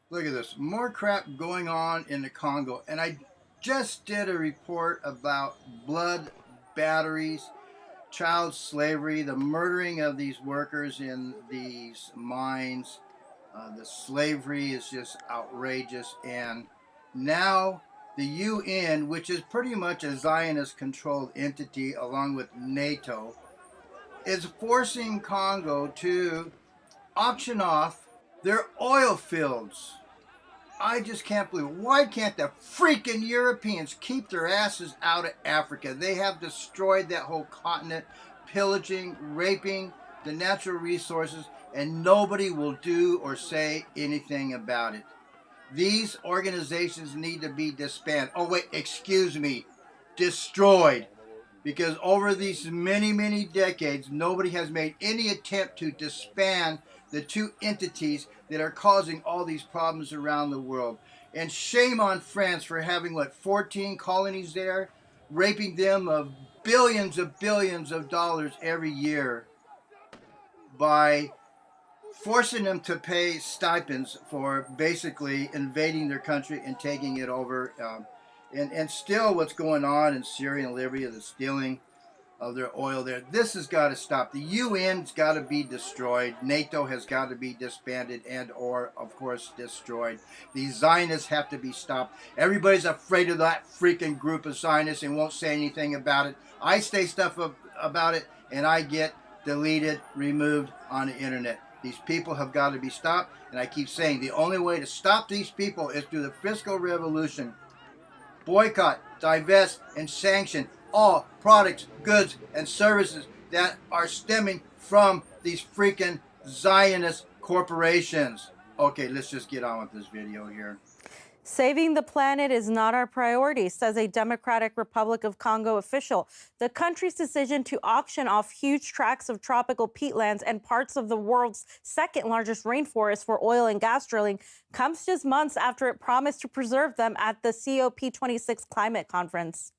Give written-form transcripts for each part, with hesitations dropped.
Look at this. More crap going on in the Congo. And I just did a report about blood batteries, child slavery, the murdering of these workers in these mines. The slavery is just outrageous. And now the UN, which is pretty much a Zionist controlled entity along with NATO, is forcing Congo to auction off their oil fields. I just can't believe it. Why can't the freaking Europeans keep their asses out of Africa? They have destroyed that whole continent, pillaging, raping the natural resources, and nobody will do or say anything about it. These organizations need to be disbanded. Oh, wait, excuse me, destroyed. Because over these many, many decades, nobody has made any attempt to disband the two entities that are causing all these problems around the world. And shame on France for having, what, 14 colonies there, raping them of billions of dollars every year by forcing them to pay stipends for basically invading their country and taking it over. And still, what's going on in Syria and Libya, the stealing of their oil there. This has got to stop. The UN's got to be destroyed. NATO has got to be disbanded and or, of course, destroyed. These Zionists have to be stopped. Everybody's afraid of that freaking group of Zionists and won't say anything about it. I say stuff about it and I get deleted, removed on the internet. These people have got to be stopped. And I keep saying the only way to stop these people is through the fiscal revolution. Boycott, divest, and sanction all products, goods, and services that are stemming from these freaking Zionist corporations. Okay, let's just get on with this video here. Saving the planet is not our priority, says a Democratic Republic of Congo official. The country's decision to auction off huge tracts of tropical peatlands and parts of the world's second largest rainforest for oil and gas drilling comes just months after it promised to preserve them at the COP26 climate conference.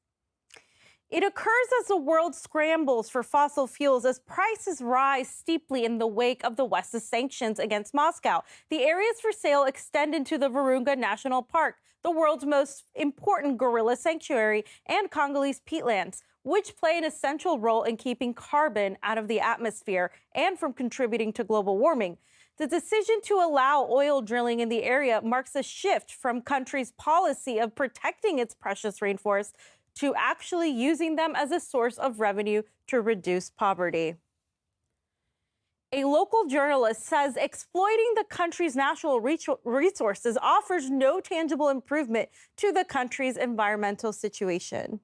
It occurs as the world scrambles for fossil fuels as prices rise steeply in the wake of the West's sanctions against Moscow. The areas for sale extend into the Virunga National Park, the world's most important gorilla sanctuary, and Congolese peatlands, which play an essential role in keeping carbon out of the atmosphere and from contributing to global warming. The decision to allow oil drilling in the area marks a shift from country's policy of protecting its precious rainforests to actually using them as a source of revenue to reduce poverty. A local journalist says exploiting the country's natural resources offers no tangible improvement to the country's environmental situation.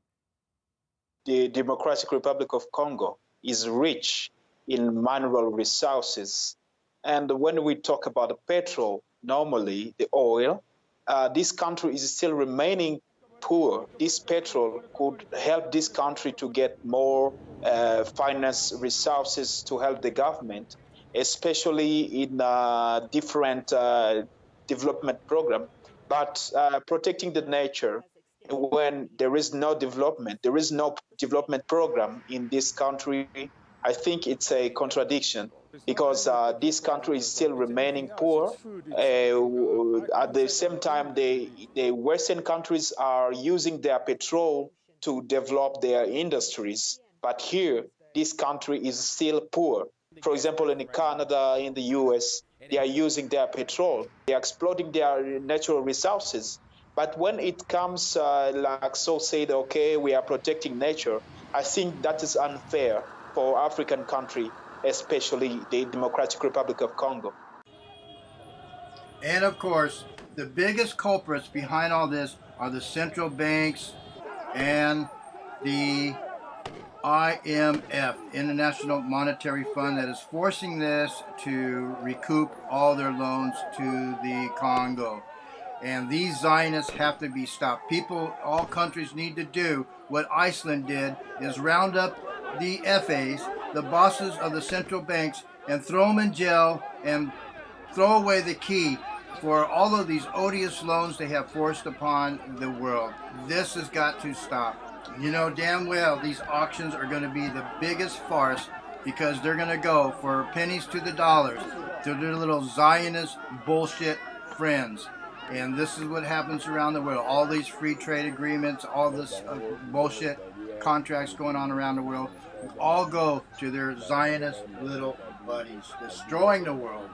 The Democratic Republic of Congo is rich in mineral resources. And when we talk about the petrol, normally the oil, this country is still remaining poor. This petrol could help this country to get more finance resources to help the government, especially in different development program. But protecting the nature, when there is no development program in this country, I think it's a contradiction because this country is still remaining poor. At the same time, the Western countries are using their petrol to develop their industries. But here, this country is still poor. For example, in Canada, in the US, they are using their petrol. They are exploiting their natural resources. But when it comes, like so said, okay, we are protecting nature, I think that is unfair for African country, especially the Democratic Republic of Congo. And of course, the biggest culprits behind all this are the central banks and the IMF, International Monetary Fund, that is forcing this to recoup all their loans to the Congo. And these Zionists have to be stopped. People, all countries need to do what Iceland did, is round up the FAs, the bosses of the central banks, and throw them in jail and throw away the key for all of these odious loans they have forced upon the world. This has got to stop. You know damn well these auctions are going to be the biggest farce because they're going to go for pennies to the dollars to their little Zionist bullshit friends. And this is what happens around the world. All these free trade agreements, all this bullshit contracts going on around the world, all go to their Zionist little buddies, destroying the world.